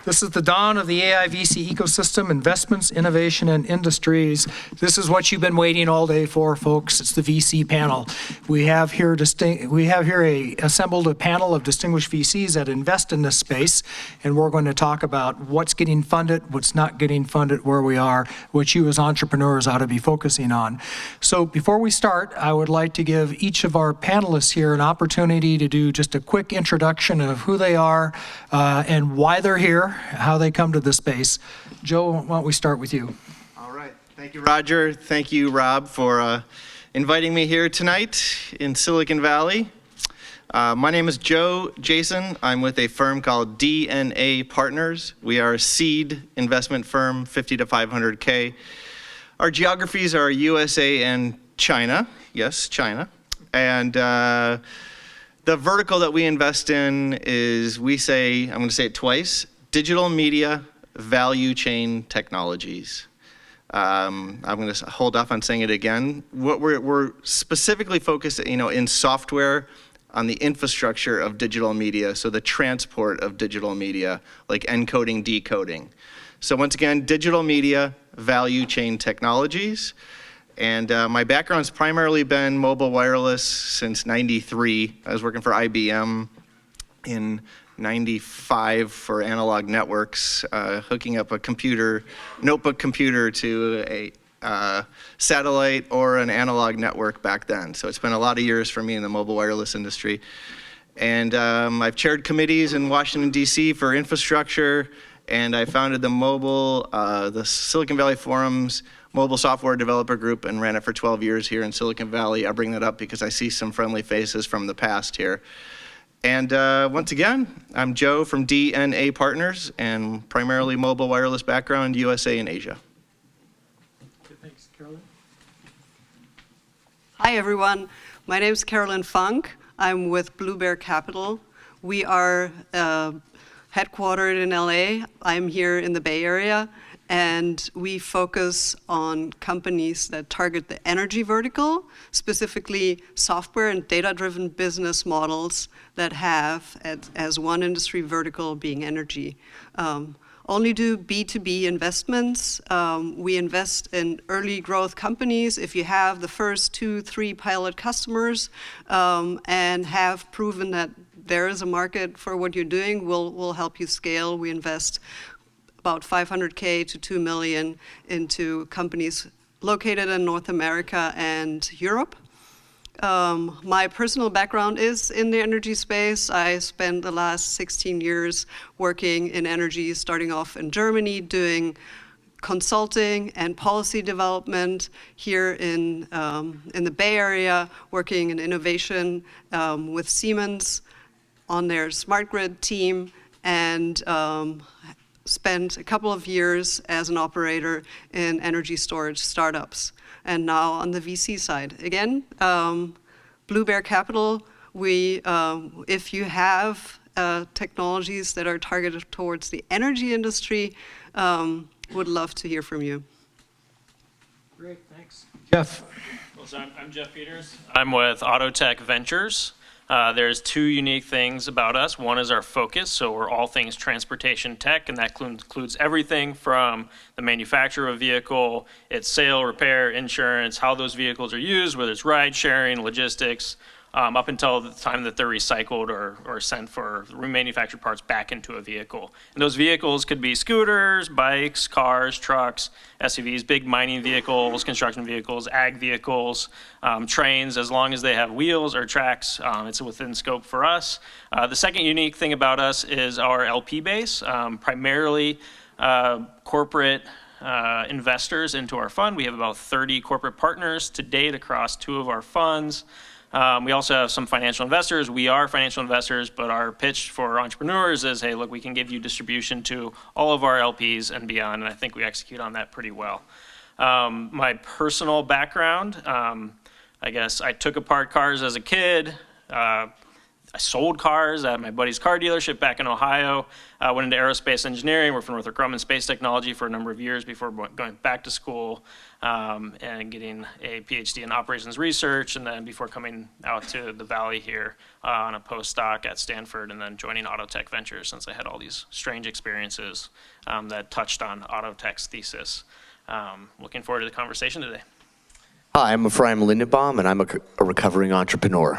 This is the dawn of the AI VC ecosystem, investments, innovation, and industries. This is what you've been waiting all day for, folks. It's the VC panel. We have here assembled a panel of distinguished VCs that invest in this space, and we're going to talk about what's getting funded, what's not getting funded, where we are, what you as entrepreneurs ought to be focusing on. So before we start, I would like to give each of our panelists here an opportunity to do just a quick introduction of who they are and why they're here, how they come to this space. Joe, why don't we start with you? All right. Thank you, Roger. Thank you, Rob, for inviting me here tonight in Silicon Valley. My name is Joe Jason. I'm with a firm called DNA Partners. We are a seed investment firm, 50 to 500K. Our geographies are USA and China. Yes, China. And the vertical that we invest in is, I'm going to say it twice, digital media value chain technologies. I'm going to hold off on saying it again. We're specifically focused, in software on the infrastructure of digital media, so the transport of digital media, like encoding, decoding. So once again, digital media value chain technologies. And my background's primarily been mobile wireless since '93. I was working for IBM in '95 for analog networks, hooking up a notebook computer to a satellite or an analog network back then. So it's been a lot of years for me in the mobile wireless industry. And I've chaired committees in Washington, D.C. for infrastructure, and I founded the Silicon Valley Forum's mobile software developer group and ran it for 12 years here in Silicon Valley. I bring that up because I see some friendly faces from the past here. And once again, I'm Joe from DNA Partners, and primarily mobile wireless background, USA and Asia. Okay, thanks. Carolyn? Hi, everyone. My name is Carolyn Funk. I'm with Blue Bear Capital. We are headquartered in LA. I'm here in the Bay Area, and we focus on companies that target the energy vertical, specifically software and data-driven business models that have as one industry vertical being energy. Only do B2B investments. We invest in early growth companies. If you have the first 2-3 pilot customers and have proven that there is a market for what you're doing, we'll help you scale. We invest about $500K to $2 million into companies located in North America and Europe. My personal background is in the energy space. I spent the last 16 years working in energy, starting off in Germany, doing consulting and policy development here in the Bay Area, working in innovation with Siemens on their smart grid team, and spent a couple of years as an operator in energy storage startups, and now on the VC side. Again, Blue Bear Capital, if you have technologies that are targeted towards the energy industry, would love to hear from you. Great, thanks. Jeff. Well, so I'm Jeff Peters. I'm with Autotech Ventures. There's two unique things about us. One is our focus, so we're all things transportation tech, and that includes everything from the manufacture of a vehicle, its sale, repair, insurance, how those vehicles are used, whether it's ride sharing, logistics, up until the time that they're recycled or sent for remanufactured parts back into a vehicle. And those vehicles could be scooters, bikes, cars, trucks, SUVs, big mining vehicles, construction vehicles, ag vehicles, trains. As long as they have wheels or tracks, it's within scope for us. The second unique thing about us is our LP base, primarily corporate investors into our fund. We have about 30 corporate partners to date across 2 of our funds. We also have some financial investors. We are financial investors, but our pitch for entrepreneurs is, hey, look, we can give you distribution to all of our LPs and beyond, and I think we execute on that pretty well. My personal background, I guess I took apart cars as a kid, I sold cars at my buddy's car dealership back in Ohio. Went into aerospace engineering, worked for Northrop Grumman Space Technology for a number of years before going back to school and getting a PhD in operations research, and then before coming out to the Valley here on a postdoc at Stanford, and then joining Autotech Ventures since I had all these strange experiences that touched on Autotech's thesis. Looking forward to the conversation today. Hi, I'm Ephraim Lindenbaum, and I'm a recovering entrepreneur.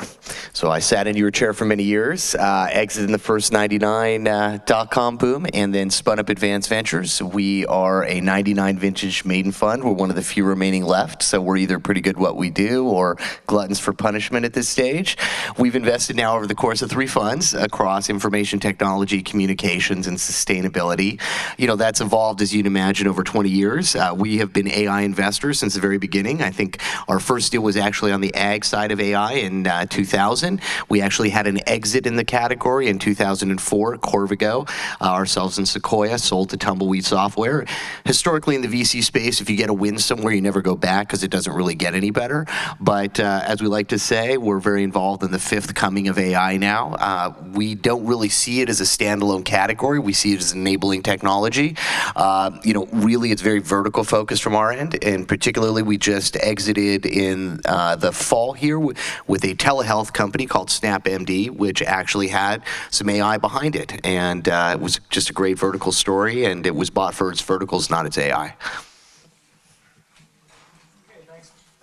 So I sat in your chair for many years, exited in the first 99 dot-com boom, and then spun up Advanced Ventures. We are a 99 vintage maiden fund. We're one of the few remaining left, so we're either pretty good at what we do or gluttons for punishment at this stage. We've invested now over the course of 3 funds across information technology, communications, and sustainability. You know, that's evolved, as you'd imagine, over 20 years. We have been AI investors since the very beginning. I think our first deal was actually on the ag side of AI in 2000. We actually had an exit in the category in 2004, Corvigo, ourselves and Sequoia, sold to Tumbleweed Software. Historically in the VC space, if you get a win somewhere, you never go back because it doesn't really get any better. But as we like to say, we're very involved in the 5th coming of AI now. We don't really see it as a standalone category. We see it as enabling technology. You know, really it's very vertical focused from our end, and particularly we just exited in the fall here with a telehealth company called SnapMD, which actually had some AI behind it. And it was just a great vertical story, and it was bought for its verticals, not its AI.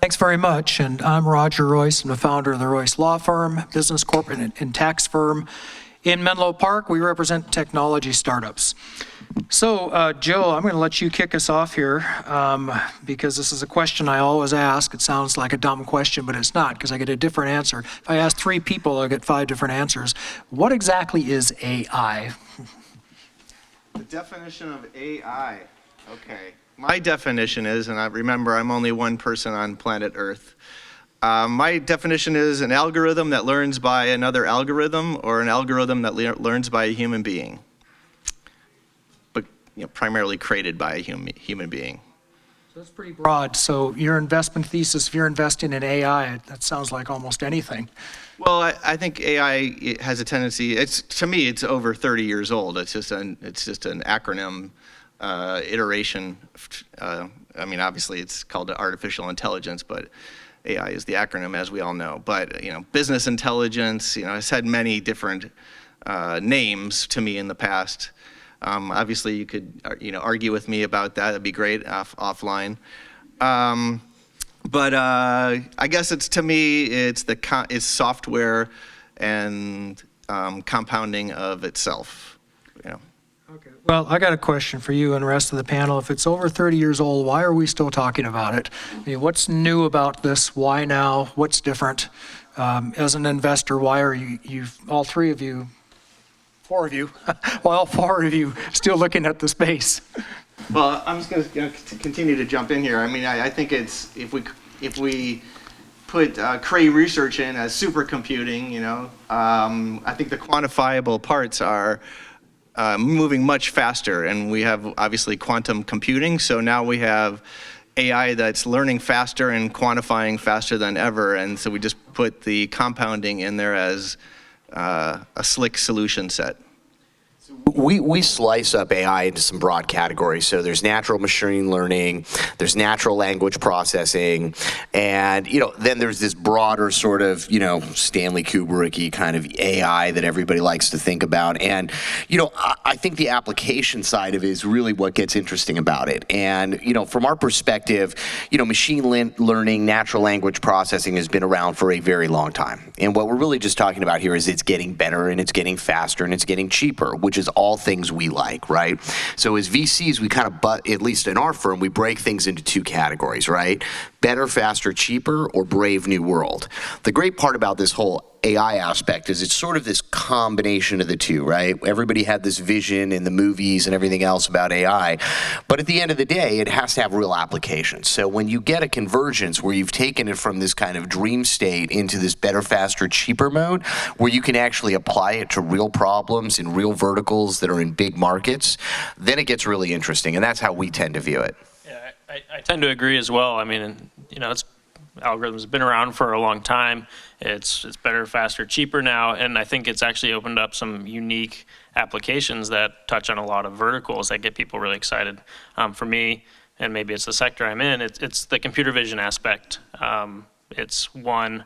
Thanks very much. And I'm Roger Royce. I'm the founder of the Royce Law Firm, business, corporate, and tax firm. In Menlo Park, we represent technology startups. So, Joe, I'm going to let you kick us off here because this is a question I always ask. It sounds like a dumb question, but it's not, because I get a different answer. If I ask 3 people, I get 5 different answers. What exactly is AI? The definition of AI. Okay. My definition is, and I remember I'm only one person on planet Earth. My definition is an algorithm that learns by another algorithm, or an algorithm that learns by a human being. But you know, primarily created by a human being. So that's pretty broad. So your investment thesis, if you're investing in AI, that sounds like almost anything. Well, I think AI has a tendency. To me, it's over 30 years old. It's just an acronym iteration. I mean, obviously, it's called artificial intelligence, but AI is the acronym, as we all know. But you know, business intelligence. You know, it's had many different names to me in the past. Obviously, you could argue with me about that. That'd be great offline. But I guess to me it's software and compounding of itself. You know. Okay. Well, I got a question for you and the rest of the panel. If it's over 30 years old, why are we still talking about it? I mean, what's new about this? Why now? What's different? As an investor, why are you all 3 of you, 4 of you, why all 4 of you still looking at the space? Well, I'm just going to continue to jump in here. I mean, I think it's if we put Cray research in as supercomputing, you know, I think the quantifiable parts are moving much faster, and we have obviously quantum computing. So now we have AI that's learning faster and quantifying faster than ever, and so we just put the compounding in there as a slick solution set. We slice up AI into some broad categories. So there's natural machine learning, there's natural language processing, and then there's this broader sort of Stanley Kubrick-y kind of AI that everybody likes to think about. And I think the application side of it is really what gets interesting about it. And from our perspective, machine learning, natural language processing has been around for a very long time. And what we're really just talking about here is it's getting better and it's getting faster and it's getting cheaper, which is all things we like, right? So as VCs, we kind of, at least in our firm, we break things into 2 categories, right? Better, faster, cheaper, or brave new world. The great part about this whole AI aspect is it's sort of this combination of the 2, right? Everybody had this vision in the movies and everything else about AI, but at the end of the day, it has to have real applications. So when you get a convergence where you've taken it from this kind of dream state into this better, faster, cheaper mode, where you can actually apply it to real problems in real verticals that are in big markets, then it gets really interesting, and that's how we tend to view it. Yeah, I tend to agree as well. I mean, it's algorithms have been around for a long time. It's better, faster, cheaper now, and I think it's actually opened up some unique applications that touch on a lot of verticals that get people really excited. For me, and maybe it's the sector I'm in, it's the computer vision aspect. It's one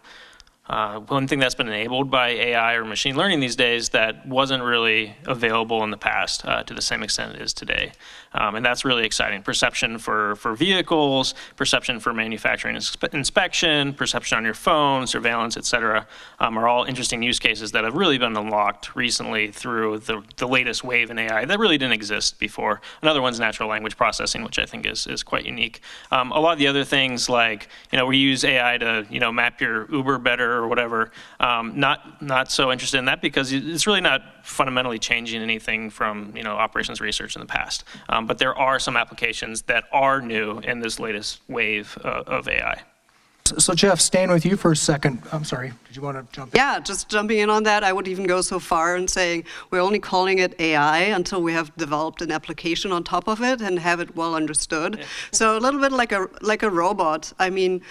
thing that's been enabled by AI or machine learning these days that wasn't really available in the past to the same extent it is today. And that's really exciting. Perception for vehicles, perception for manufacturing inspection, perception on your phone, surveillance, et cetera, are all interesting use cases that have really been unlocked recently through the latest wave in AI that really didn't exist before. Another one's natural language processing, which I think is quite unique. A lot of the other things like, we use AI to, map your Uber better or whatever, not so interested in that because it's really not fundamentally changing anything from, operations research in the past. But there are some applications that are new in this latest wave of AI. So Jeff, staying with you for a second. I'm sorry, did you want to jump in? Yeah, just jumping in on that, I would even go so far and saying we're only calling it AI until we have developed an application on top of it and have it well understood. Yeah. So a little bit like a robot. I mean,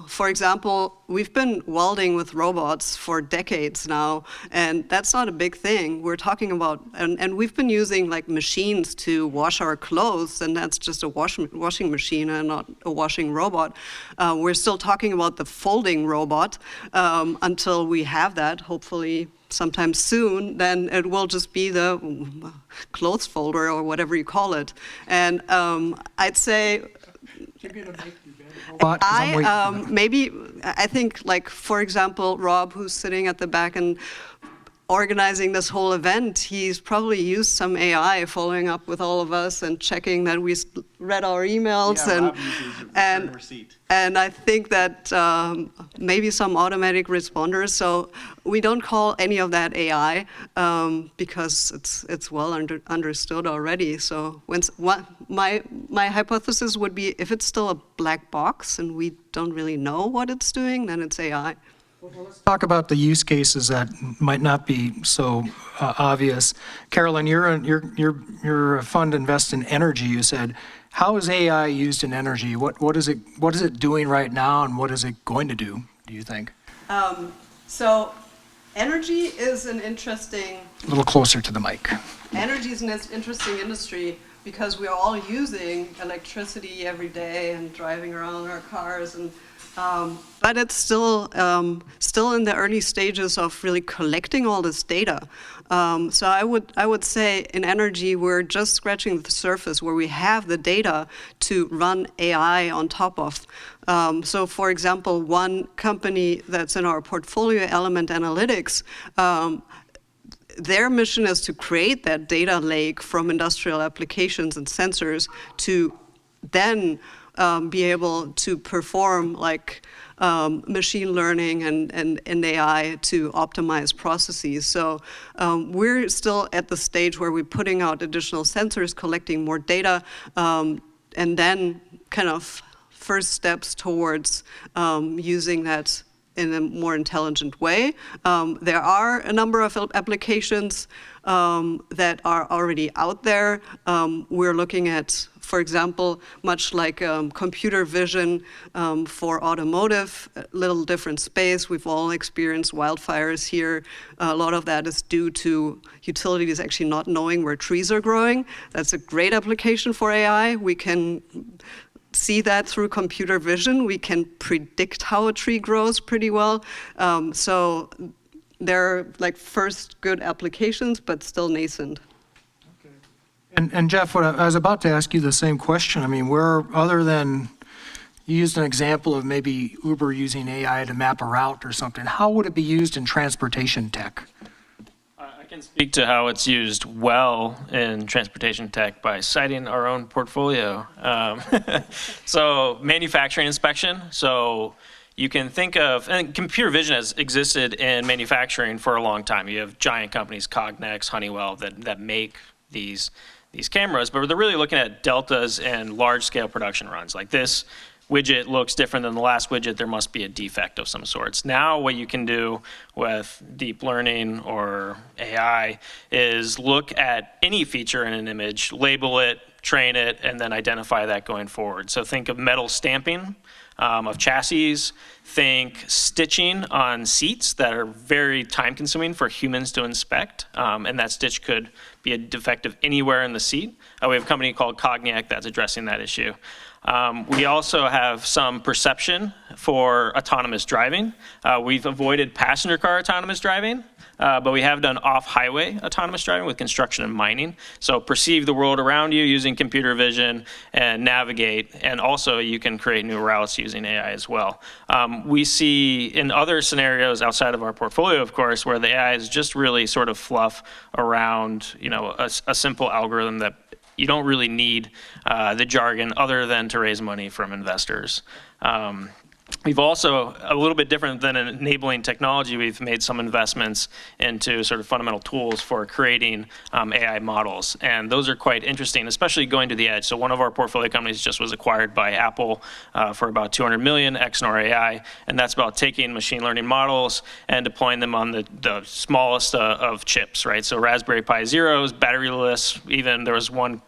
for example, we've been welding with robots for decades now, and that's not a big thing. We're talking about, and we've been using like machines to wash our clothes, and that's just a washing machine and not a washing robot. We're still talking about the folding robot until we have that, hopefully sometime soon. Then it will just be the clothes folder or whatever you call it. And I'd say I think, like, for example, Rob, who's sitting at the back and organizing this whole event, he's probably used some AI following up with all of us and checking that we read our emails. And I think that maybe some automatic responders. So we don't call any of that AI because it's well understood already. So my hypothesis would be if it's still a black box and we don't really know what it's doing, then it's AI. Well, let's talk about the use cases that might not be so obvious. Carolyn, your fund invests in energy. You said, how is AI used in energy? What is it doing right now, and what is it going to do you think? So, energy is an interesting. A little closer to the mic. Energy is an interesting industry because we are all using electricity every day and driving around our cars and. But it's still in the early stages of really collecting all this data. So I would say in energy we're just scratching the surface where we have the data to run AI on top of. So for example, one company that's in our portfolio, Element Analytics, their mission is to create that data lake from industrial applications and sensors to then be able to perform like machine learning and AI to optimize processes. So we're still at the stage where we're putting out additional sensors, collecting more data, and then kind of first steps towards using that in a more intelligent way. There are a number of applications that are already out there. We're looking at, for example, much like computer vision for automotive, a little different space. We've all experienced wildfires here. A lot of that is due to utilities actually not knowing where trees are growing. That's a great application for AI. We can see that through computer vision. We can predict how a tree grows pretty well. So they're like first good applications, but still nascent. And Jeff, I was about to ask you the same question. I mean, where, other than you used an example of maybe Uber using AI to map a route or something, how would it be used in transportation tech? I can speak to how it's used well in transportation tech by citing our own portfolio. So manufacturing inspection. So you can think of, and computer vision has existed in manufacturing for a long time. You have giant companies, Cognex, Honeywell, that make these cameras, but they're really looking at deltas and large-scale production runs. Like this widget looks different than the last widget, there must be a defect of some sorts. Now what you can do with deep learning or AI is look at any feature in an image, label it, train it, and then identify that going forward. So think of metal stamping. of chassis. Think stitching on seats that are very time consuming for humans to inspect, and that stitch could be defective anywhere in the seat. We have a company called Cogniac that's addressing that issue. We also have some perception for autonomous driving. We've avoided passenger car autonomous driving, but we have done off-highway autonomous driving with construction and mining. So perceive the world around you using computer vision and navigate, and also you can create new routes using AI as well. We see in other scenarios outside of our portfolio, of course, where the AI is just really sort of fluff around, a simple algorithm that you don't really need the jargon other than to raise money from investors. We've also, a little bit different than an enabling technology, we've made some investments into sort of fundamental tools for creating AI models. And those are quite interesting, especially going to the edge. So one of our portfolio companies just was acquired by Apple for about $200 million, Exnor AI, and that's about taking machine learning models and deploying them on the smallest of chips, right? So Raspberry Pi Zeros, batteryless, even there was one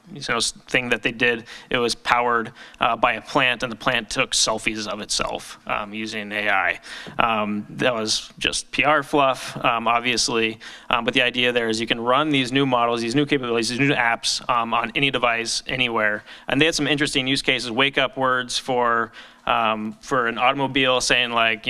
thing that they did, it was powered by a plant, and the plant took selfies of itself. Using AI. That was just PR fluff, obviously, but the idea there is you can run these new models, these new capabilities, these new apps on any device, anywhere. And they had some interesting use cases, wake-up words for an automobile saying like,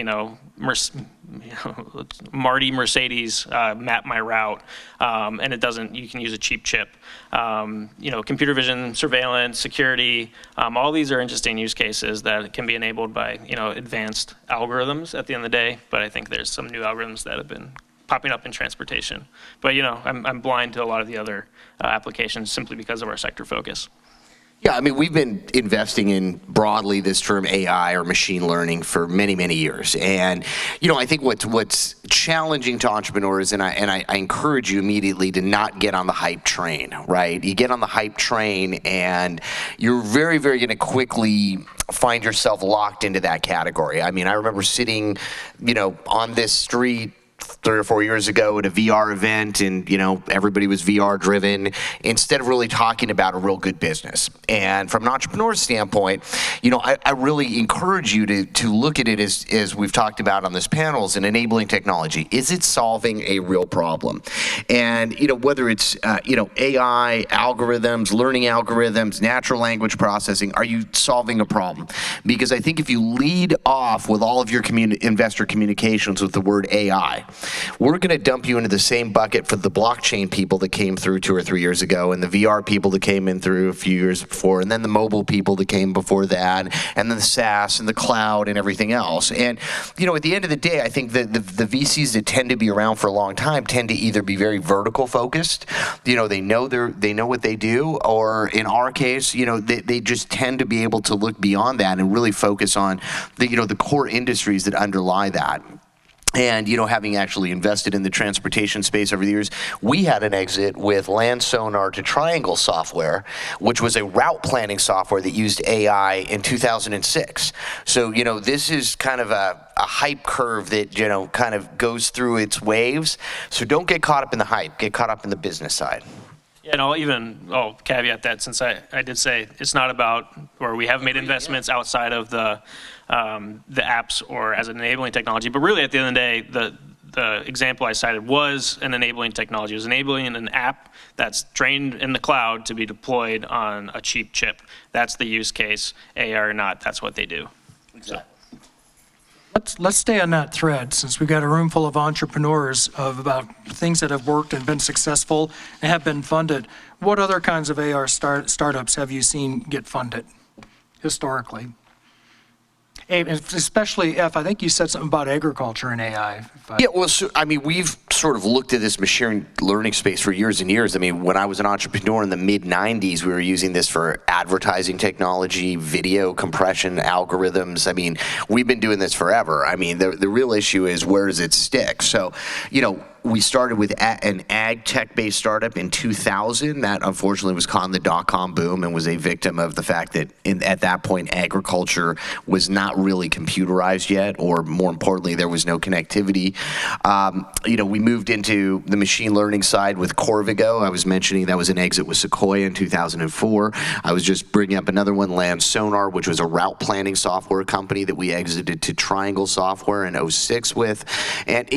Marty Mercedes, map my route, and it doesn't, you can use a cheap chip. Computer vision, surveillance, security, all these are interesting use cases that can be enabled by, advanced algorithms at the end of the day, but I think there's some new algorithms that have been popping up in transportation. But, I'm blind to a lot of the other applications simply because of our sector focus. Yeah, I mean, we've been investing in broadly this term AI or machine learning for many, many years. And, I think what's challenging to entrepreneurs, and I encourage you immediately to not get on the hype train, right? You get on the hype train and you're very, very going to quickly find yourself locked into that category. I mean, I remember sitting, on this street 3 or 4 years ago at a VR event, and everybody was VR driven instead of really talking about a real good business. And from an entrepreneur's standpoint, I really encourage you to look at it as we've talked about on this panel as an enabling technology. Is it solving a real problem? And whether it's AI algorithms, learning algorithms, natural language processing, are you solving a problem? Because I think if you lead off with all of your investor communications with the word AI, we're going to dump you into the same bucket for the blockchain people that came through 2 or 3 years ago, and the VR people that came in through a few years before, and then the mobile people that came before that, and then the SaaS and the cloud and everything else. And at the end of the day, I think that the VCs that tend to be around for a long time tend to either be very vertical focused, they know what they do, or in our case, they just tend to be able to look beyond that and really focus on the core industries that underlie that. And, having actually invested in the transportation space over the years, we had an exit with Land Sonar to Triangle Software, which was a route planning software that used AI in 2006. So, this is kind of a hype curve that, kind of goes through its waves. So don't get caught up in the hype, get caught up in the business side. Yeah, I'll caveat that, since I did say it's not about, or we have made investments outside of the apps or as an enabling technology, but really at the end of the day, the example I cited was an enabling technology. It was enabling an app that's trained in the cloud to be deployed on a cheap chip. That's the use case, AI or not, that's what they do. Exactly. Let's stay on that thread, since we've got a room full of entrepreneurs about things that have worked and been successful and have been funded. What other kinds of AR startups have you seen get funded historically? And especially, I think you said something about agriculture and AI. Yeah, well, we've sort of looked at this machine learning space for years and years. I mean, when I was an entrepreneur in the mid-'90s, we were using this for advertising technology, video compression algorithms. I mean, we've been doing this forever. I mean, the real issue is, where does it stick? So, we started with an ag tech-based startup in 2000 that unfortunately was caught in the dot-com boom and was a victim of the fact that at that point agriculture was not really computerized yet, or more importantly, there was no connectivity. We moved into the machine learning side with Corvigo. I was mentioning that was an exit with Sequoia in 2004. I was just bringing up another one, Land Sonar, which was a route planning software company that we exited to Triangle Software in 06 with. And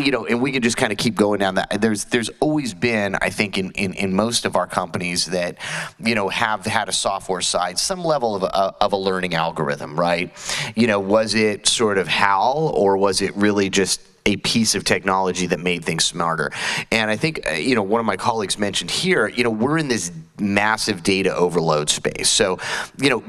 we can just kind of keep going down that. There's always been, I think, in most of our companies that, have had a software side, some level of a learning algorithm, right? Was it sort of HAL, or was it really just a piece of technology that made things smarter? And I think, one of my colleagues mentioned here, we're in this massive data overload space. So,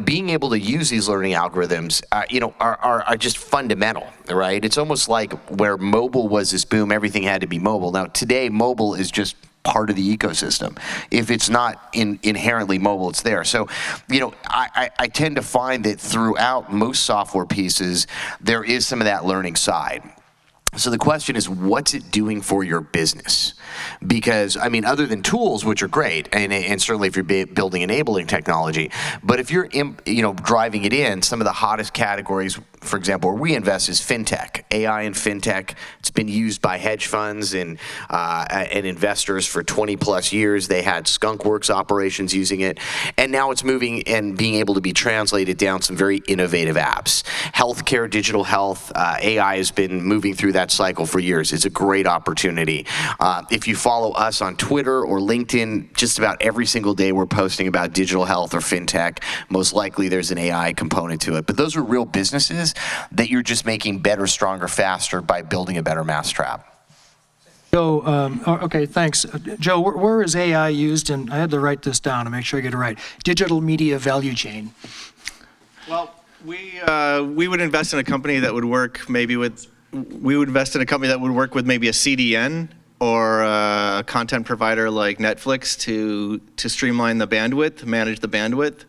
being able to use these learning algorithms, are just fundamental, right? It's almost like where mobile was this boom, everything had to be mobile. Now, today, mobile is just part of the ecosystem. If it's not inherently mobile, it's there. So, I tend to find that throughout most software pieces, there is some of that learning side. So the question is, what's it doing for your business? Because, other than tools, which are great, and certainly if you're building enabling technology, but if you're, driving it in, some of the hottest categories, for example, where we invest is fintech, AI and fintech. It's been used by hedge funds and investors for 20 plus years. They had skunkworks operations using it, and now it's moving and being able to be translated down some very innovative apps. Healthcare, digital health, AI has been moving through that cycle for years. It's a great opportunity. If you follow us on Twitter or LinkedIn, just about every single day we're posting about digital health or fintech. Most likely there's an AI component to it. But those are real businesses that you're just making better, stronger, faster by building a better mousetrap. Joe, okay, thanks. Joe, where is AI used in, I had to write this down to make sure I get it right, digital media value chain? Well, we would invest in a company that would work maybe with, we would invest in a company that would work with maybe a CDN or a content provider like Netflix to streamline the bandwidth, manage the bandwidth.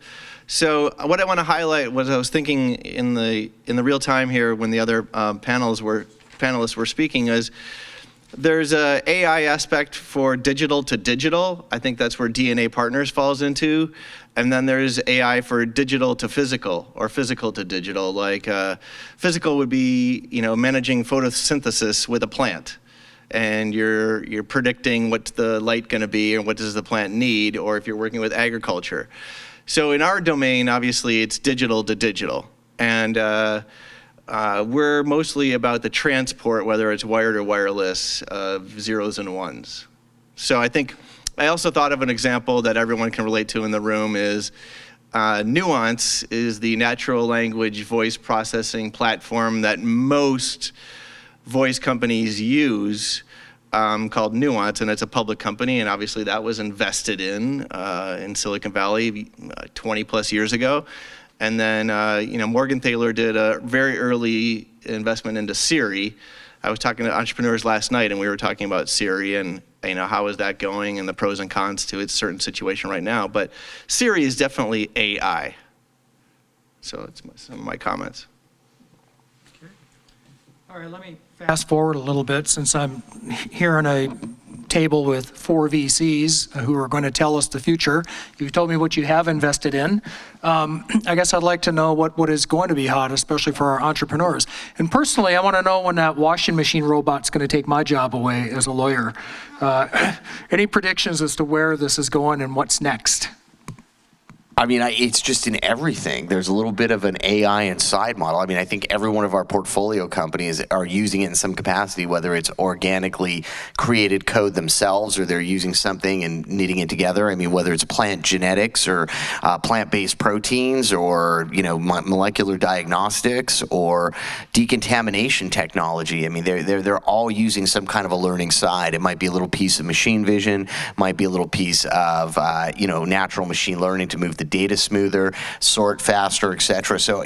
So what I want to highlight was I was thinking in the real time here when the other panelists were speaking is there's a AI aspect for digital to digital. I think that's where DNA Partners falls into. And then there's AI for digital to physical or physical to digital. Like physical would be, managing photosynthesis with a plant. And you're predicting what's the light going to be and what does the plant need, or if you're working with agriculture. So in our domain, obviously, it's digital to digital. And we're mostly about the transport, whether it's wired or wireless, of zeros and ones. So I also thought of an example that everyone can relate to in the room is Nuance is the natural language voice processing platform that most voice companies use, called Nuance, and it's a public company, and obviously that was invested in Silicon Valley 20 plus years ago. And then, Morgan Thaler did a very early investment into Siri. I was talking to entrepreneurs last night, and we were talking about Siri and how is that going and the pros and cons to its certain situation right now. But Siri is definitely AI. So it's some of my comments. All right, let me fast forward a little bit since I'm here on a table with 4 VCs who are going to tell us the future. You've told me what you have invested in. I guess I'd like to know what is going to be hot, especially for our entrepreneurs. And personally, I want to know when that washing machine robot's going to take my job away as a lawyer. Any predictions as to where this is going and what's next? It's just in everything. There's a little bit of an AI inside model. I think every one of our portfolio companies are using it in some capacity, whether it's organically created code themselves or they're using something and knitting it together. Whether it's plant genetics or plant-based proteins or, molecular diagnostics or decontamination technology. They're all using some kind of a learning side. It might be a little piece of machine vision, might be a little piece of, natural machine learning to move the data smoother, sort faster, et cetera. So,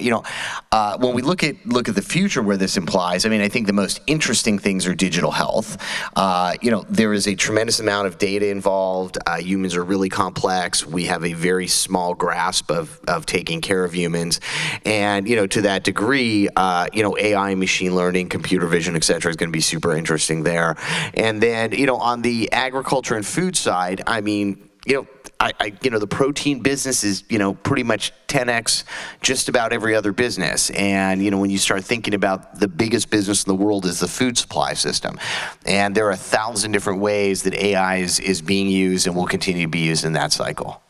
when we look at the future where this implies, I mean, I think the most interesting things are digital health. There is a tremendous amount of data involved. Humans are really complex. We have a very small grasp of taking care of humans. And, to that degree, AI, machine learning, computer vision, et cetera, is going to be super interesting there. And then, on the agriculture and food side, I mean, the protein business is, pretty much 10x just about every other business. And, when you start thinking about the biggest business in the world is the food supply system. And there are 1,000 different ways that AI is being used and will continue to be used in that cycle.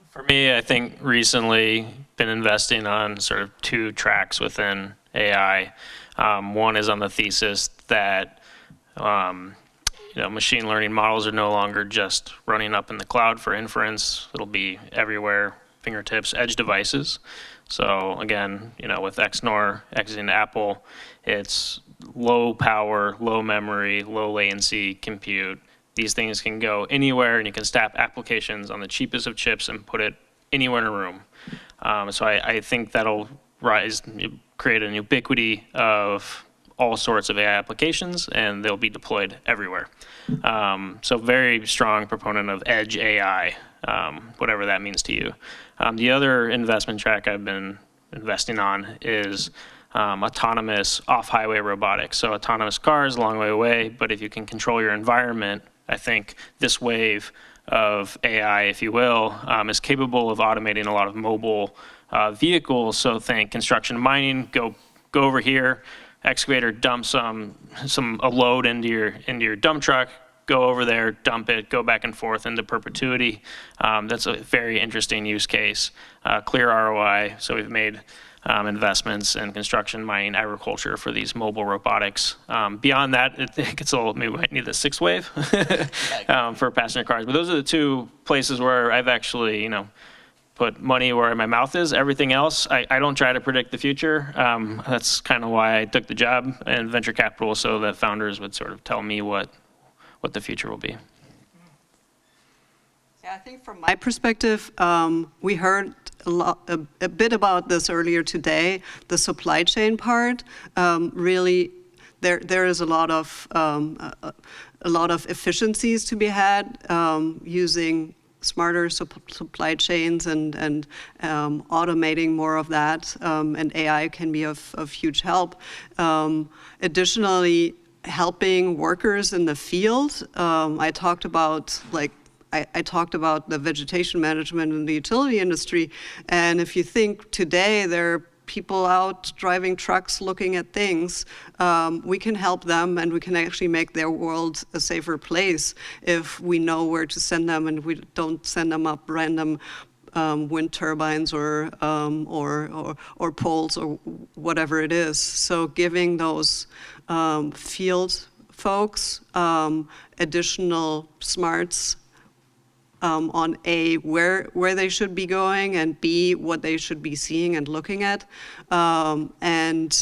For me, I think recently been investing on sort of two tracks within AI. One is on the thesis that machine learning models are no longer just running up in the cloud for inference. It'll be everywhere, fingertips, edge devices. So again, with XNOR exiting Apple, it's low power, low memory, low latency compute. These things can go anywhere, and you can snap applications on the cheapest of chips and put it anywhere in a room. So I think that'll create an ubiquity of all sorts of AI applications, and they'll be deployed everywhere. So very strong proponent of edge AI, whatever that means to you. The other investment track I've been investing on is autonomous off-highway robotics. So autonomous cars, a long way away, but if you can control your environment, I think this wave of AI, if you will, is capable of automating a lot of mobile vehicles. So think construction and mining, go over here, excavator, dump a load into your dump truck, go over there, dump it, go back and forth into perpetuity. That's a very interesting use case, clear ROI. So we've made investments in construction, mining, agriculture for these mobile robotics. Beyond that, it gets a little, maybe we might need the sixth wave for passenger cars. But those are the two places where I've actually, put money where my mouth is. Everything else, I don't try to predict the future. That's kind of why I took the job in venture capital, so that founders would sort of tell me what the future will be. Yeah, I think from my perspective, we heard a bit about this earlier today. The supply chain part, really, there is a lot of efficiencies to be had using smarter supply chains and automating more of that, and AI can be of huge help. Additionally, helping workers in the field. I talked about I talked about the vegetation management in the utility industry, and if you think today there are people out driving trucks looking at things, we can help them, and we can actually make their world a safer place if we know where to send them and we don't send them up random wind turbines or poles or whatever it is. So giving those field folks additional smarts on A, where they should be going, and B, what they should be seeing and looking at. And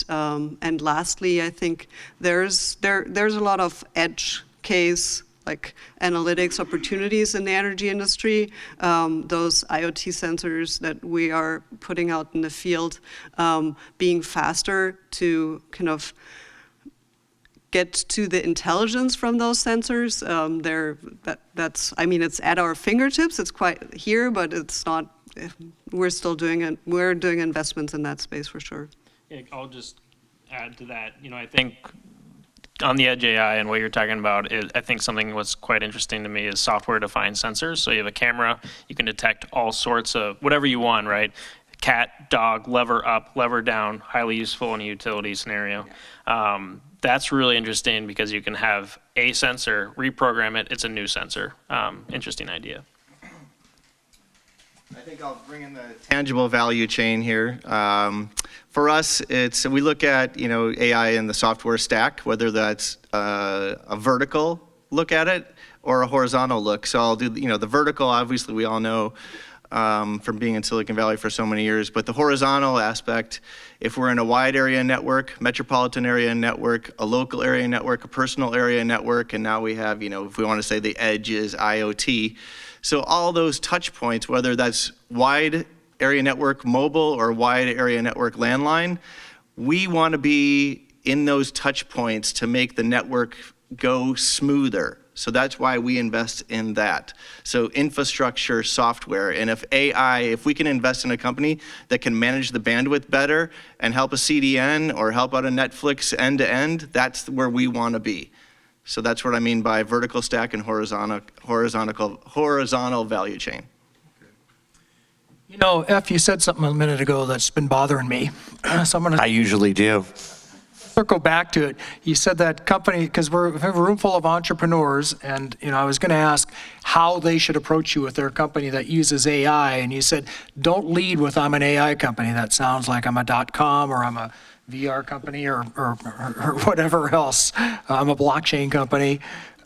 lastly, I think there's a lot of edge case, like analytics opportunities in the energy industry. Those IoT sensors that we are putting out in the field, being faster to kind of get to the intelligence from those sensors. It's at our fingertips. It's quite here, but it's not. We're still doing it. We're doing investments in that space for sure. Yeah, I'll just add to that. I think on the edge AI and what you're talking about, I think something what's quite interesting to me is software-defined sensors. So you have a camera, you can detect all sorts of whatever you want, right? Cat, dog, lever up, lever down, highly useful in a utility scenario. That's really interesting because you can have a sensor, reprogram it, it's a new sensor. Interesting idea. I think I'll bring in the tangible value chain here. For us, we look at AI in the software stack, whether that's a vertical look at it or a horizontal look. So I'll do the vertical. Obviously, we all know from being in Silicon Valley for so many years. But the horizontal aspect, if we're in a wide area network, metropolitan area network, a local area network, a personal area network, and now we have, if we want to say the edge is IoT. So all those touch points, whether that's wide area network mobile or wide area network landline, we want to be in those touch points to make the network go smoother. So that's why we invest in that. So infrastructure, software, and if we can invest in a company that can manage the bandwidth better and help a CDN or help out a Netflix end to end, that's where we want to be. So that's what I mean by vertical stack and horizontal value chain. F, you said something a minute ago that's been bothering me. So I'm going I to usually do. circle back to it. You said that company, because we have a room full of entrepreneurs, and I was going to ask how they should approach you with their company that uses AI, and you said, don't lead with I'm an AI company. That sounds like I'm a .com or I'm a VR company or whatever else. I'm a blockchain company.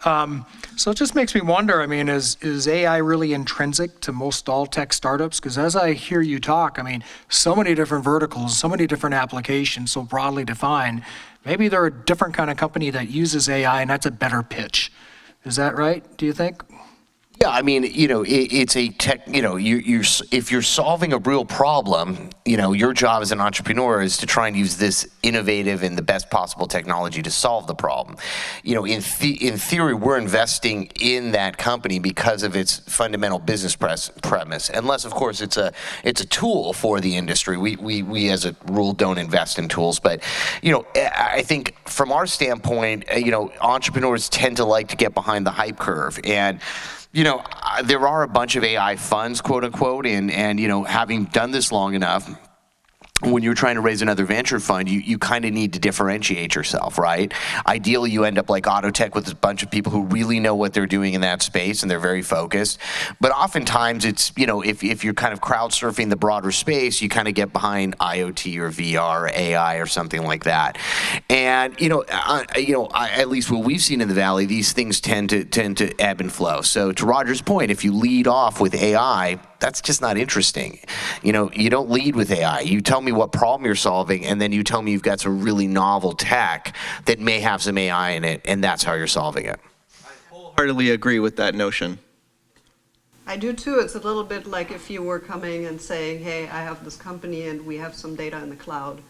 So it just makes me wonder, is AI really intrinsic to most all tech startups? Because as I hear you talk, so many different verticals, so many different applications, so broadly defined. Maybe they're a different kind of company that uses AI, and that's a better pitch. Is that right, do you think? Yeah, it's a tech, if you're solving a real problem, your job as an entrepreneur is to try and use this innovative and the best possible technology to solve the problem. In theory, we're investing in that company because of its fundamental business premise, unless, of course, it's a tool for the industry. We as a rule don't invest in tools, but, I think from our standpoint, entrepreneurs tend to like to get behind the hype curve, and there are a bunch of AI funds, quote unquote, and having done this long enough, when you're trying to raise another venture fund, you kind of need to differentiate yourself, right? Ideally, you end up like Autotech with a bunch of people who really know what they're doing in that space and they're very focused. But oftentimes it's, if you're kind of crowd surfing the broader space, you kind of get behind IoT or VR or AI or something like that. And, at least what we've seen in the Valley, these things tend to ebb and flow. So to Roger's point, if you lead off with AI, that's just not interesting. You don't lead with AI. You tell me what problem you're solving, and then you tell me you've got some really novel tech that may have some AI in it, and that's how you're solving it. I wholeheartedly agree with that notion. I do too. It's a little bit like if you were coming and saying, hey, I have this company and we have some data in the cloud.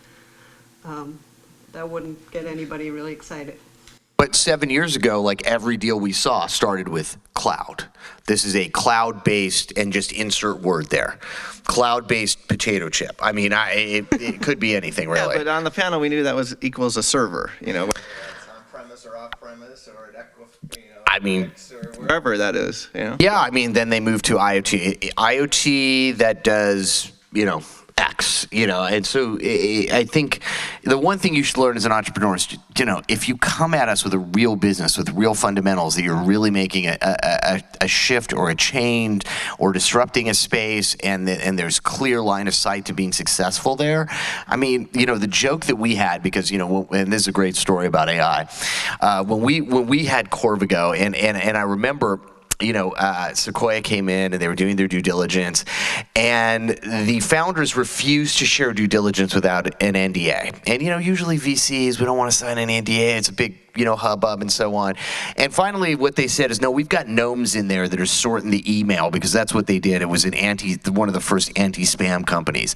That wouldn't get anybody really excited. But 7 years ago, like every deal we saw started with cloud. This is a cloud-based, and just insert word there, cloud-based potato chip. It could be anything, really. Yeah, but on the panel, we knew that was equals a server, whether it's on-premise or off-premise or at Equinix or wherever that is, Yeah, then they moved to IoT. IoT that does, X, and so I think the one thing you should learn as an entrepreneur is, if you come at us with a real business, with real fundamentals, that you're really making a shift or a change or disrupting a space, and there's clear line of sight to being successful there. The joke that we had, because, and this is a great story about AI, when we had Corvigo, and I remember, Sequoia came in and they were doing their due diligence, and the founders refused to share due diligence without an NDA. And, usually VCs, we don't want to sign an NDA. It's a big, hubbub and so on. And finally, what they said is, no, we've got gnomes in there that are sorting the email, because that's what they did. It was one of the first anti-spam companies.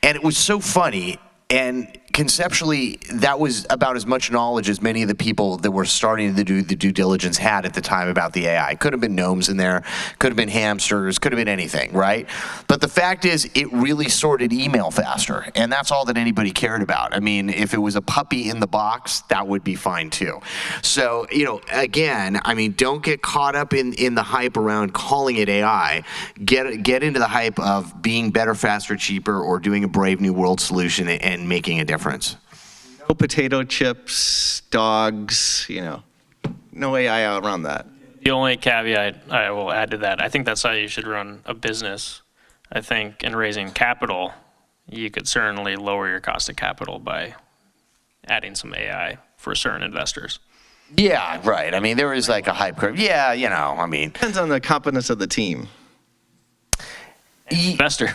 And it was so funny. And conceptually, that was about as much knowledge as many of the people that were starting to do the due diligence had at the time about the AI. Could have been gnomes in there, could have been hamsters, could have been anything, right? But the fact is, it really sorted email faster, and that's all that anybody cared about. If it was a puppy in the box, that would be fine too. So, again, don't get caught up in the hype around calling it AI. Get into the hype of being better, faster, cheaper, or doing a Brave New World solution and making a difference. No potato chips, dogs, no AI out around that. The only caveat I will add to that, I think that's how you should run a business. I think in raising capital, you could certainly lower your cost of capital by adding some AI for certain investors. Yeah, right. There is like a hype curve. Yeah, Depends on the competence of the team. investor.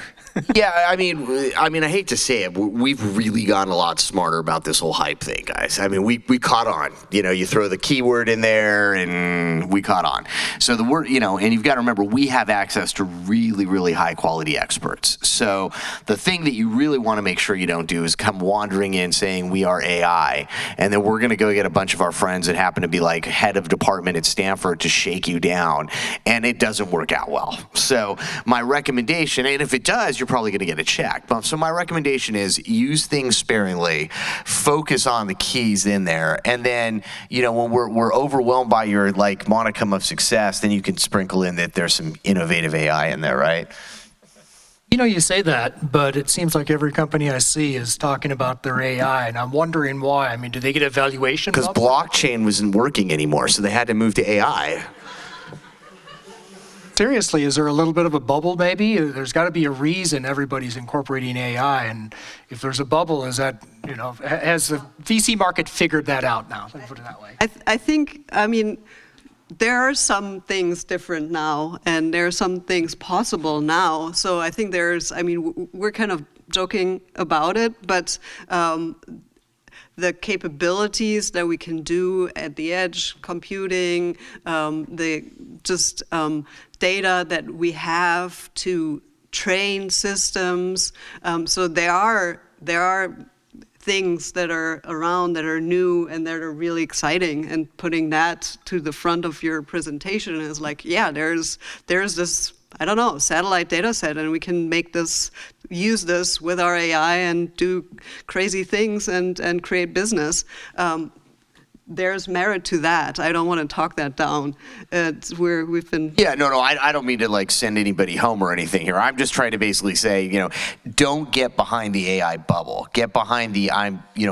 Yeah, I mean, I hate to say it, but we've really gotten a lot smarter about this whole hype thing, guys. I mean, we caught on. You know, you throw the keyword in there, and we caught on. So the word, you know, and you've got to remember, we have access to really, really high quality experts. So the thing that you really want to make sure you don't do is come wandering in saying we are AI, and then we're going to go get a bunch of our friends that happen to be like head of department at Stanford to shake you down, and it doesn't work out well. So my recommendation, and if it does, you're probably going to get a check. So my recommendation is use things sparingly, focus on the keys in there, and then, you know, when we're overwhelmed by your like monicum of success, then you can sprinkle in that there's some innovative AI in there, right? You know, you say that, but it seems like every company I see is talking about their AI, and I'm wondering why. I mean, do they get a valuation? Because blockchain wasn't working anymore, so they had to move to AI. Seriously, is there a little bit of a bubble maybe? There's got to be a reason everybody's incorporating AI, and if there's a bubble, is that, you know, has the VC market figured that out now? Let me put it that way. I think, I mean, there are some things different now, and there are some things possible now. So I think I mean, we're kind of joking about it, but the capabilities that we can do at the edge, computing, the just data that we have to train systems. So there are things that are around that are new and that are really exciting, and putting that to the front of your presentation is like, yeah, there's this, I don't know, satellite data set, and we can use this with our AI and do crazy things and create business. There's merit to that. I don't want to talk that down. We've been... Yeah, no, I don't mean to like send anybody home or anything here. I'm just trying to basically say, you know, don't get behind the AI bubble. Get behind the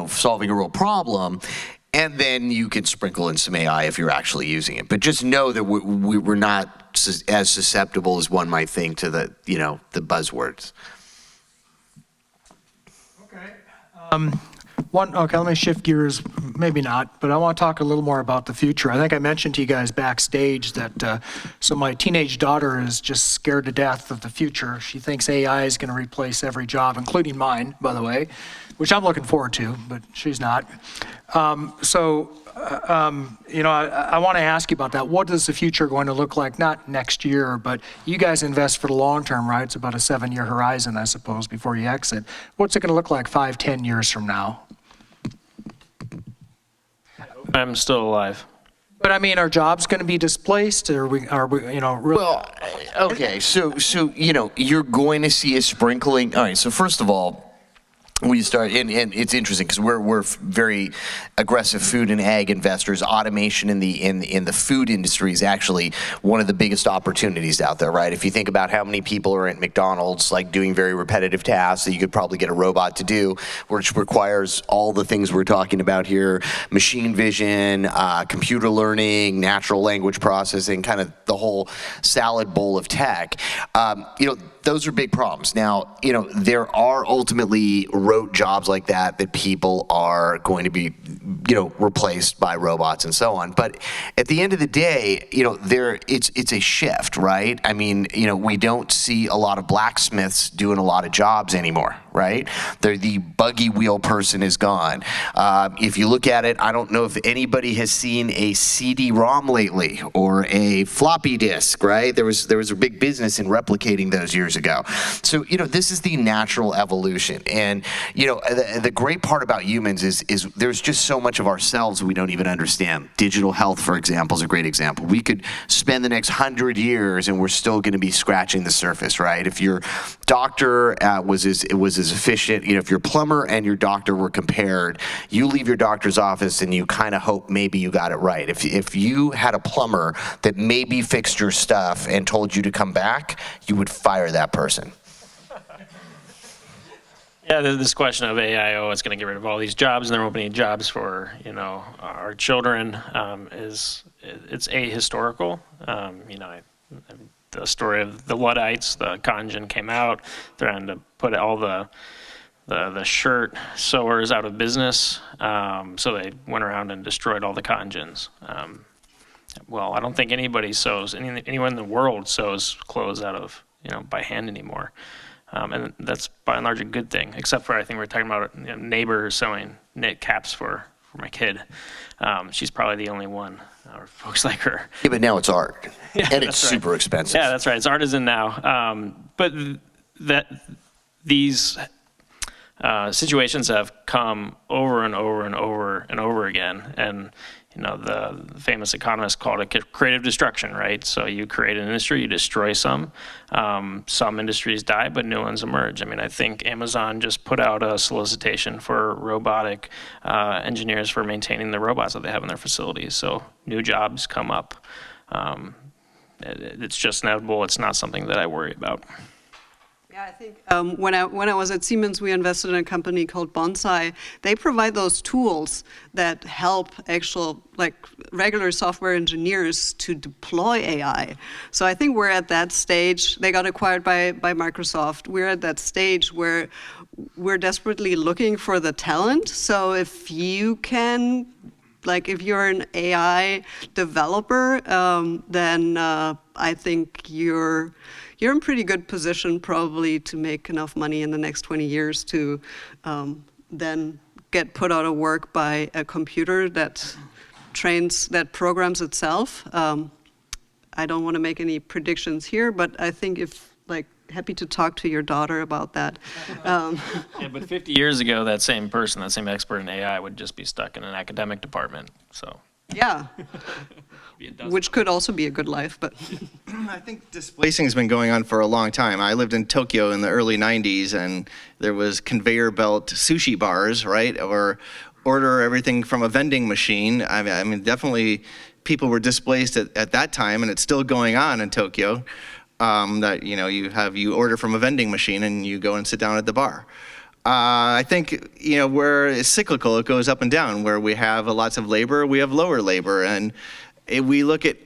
solving a real problem, and then you can sprinkle in some AI if you're actually using it. But just know that we're not as susceptible as one might think to the buzzwords. Okay. Okay, let me shift gears, maybe not, but I want to talk a little more about the future. I think I mentioned to you guys backstage that, so my teenage daughter is just scared to death of the future. She thinks AI is going to replace every job, including mine, by the way, which I'm looking forward to, but she's not. I want to ask you about that. What is the future going to look like? Not next year, but you guys invest for the long term, right? It's about a 7-year horizon, I suppose, before you exit. What's it going to look like 5-10 years from now? I'm still alive. But I mean, are jobs going to be displaced? Or are we really? Well, okay, so you're going to see a sprinkling. All right, so first of all, we start, and it's interesting because we're very aggressive food and ag investors. Automation in the food industry is actually one of the biggest opportunities out there, right? If you think about how many people are at McDonald's, like doing very repetitive tasks that you could probably get a robot to do, which requires all the things we're talking about here: machine vision, computer learning, natural language processing, kind of the whole salad bowl of tech. Those are big problems. Now, there are ultimately rote jobs like that people are going to be, replaced by robots and so on. But at the end of the day, it's a shift, right? I mean, we don't see a lot of blacksmiths doing a lot of jobs anymore, right? The buggy wheel person is gone. If you look at it, I don't know if anybody has seen a CD-ROM lately or a floppy disk, right? There was a big business in replicating those years ago. So, this is the natural evolution. And, the great part about humans is there's just so much of ourselves we don't even understand. Digital health, for example, is a great example. We could spend the next 100 years and we're still going to be scratching the surface, right? If your doctor was as efficient, if your plumber and your doctor were compared, you leave your doctor's office and you kind of hope maybe you got it right. If you had a plumber that maybe fixed your stuff and told you to come back, you would fire that person. Yeah, this question of AI, it's going to get rid of all these jobs, and they're opening jobs for our children. It's ahistorical. The story of the Luddites, the cotton came out, trying to put all the shirt sewers out of business. So they went around and destroyed all the cotton gins. Well, I don't think anyone in the world sews clothes out of by hand anymore. And that's by and large a good thing, except for I think we're talking about neighbors sewing knit caps for my kid. She's probably the only one, or folks like her. Yeah, but now it's art, Yeah, and it's that's right. super expensive. Yeah, that's right. It's artisan now. But these situations have come over and over and over and over again. And, the famous economist called it creative destruction, right? So you create an industry, you destroy some. Some industries die, but new ones emerge. I mean, I think Amazon just put out a solicitation for robotic engineers for maintaining the robots that they have in their facilities. So new jobs come up. It's just inevitable. It's not something that I worry about. Yeah, I think when I was at Siemens, we invested in a company called Bonsai. They provide those tools that help regular software engineers to deploy AI. So I think we're at that stage. They got acquired by Microsoft. We're at that stage where we're desperately looking for the talent. So if you can, if you're an AI developer, then I think you're in pretty good position probably to make enough money in the next 20 years to then get put out of work by a computer that programs itself. I don't want to make any predictions here, but I think happy to talk to your daughter about that. Yeah, but 50 years ago, that same person, that same expert in AI would just be stuck in an academic department, so. Yeah, which could also be a good life, but. I think displacing has been going on for a long time. I lived in Tokyo in the early 90s, and there was conveyor belt sushi bars, right? Or order everything from a vending machine. I mean, definitely people were displaced at that time, and it's still going on in Tokyo. That you order from a vending machine and you go and sit down at the bar. I think where it's cyclical, it goes up and down. Where we have lots of labor, we have lower labor, and if we look at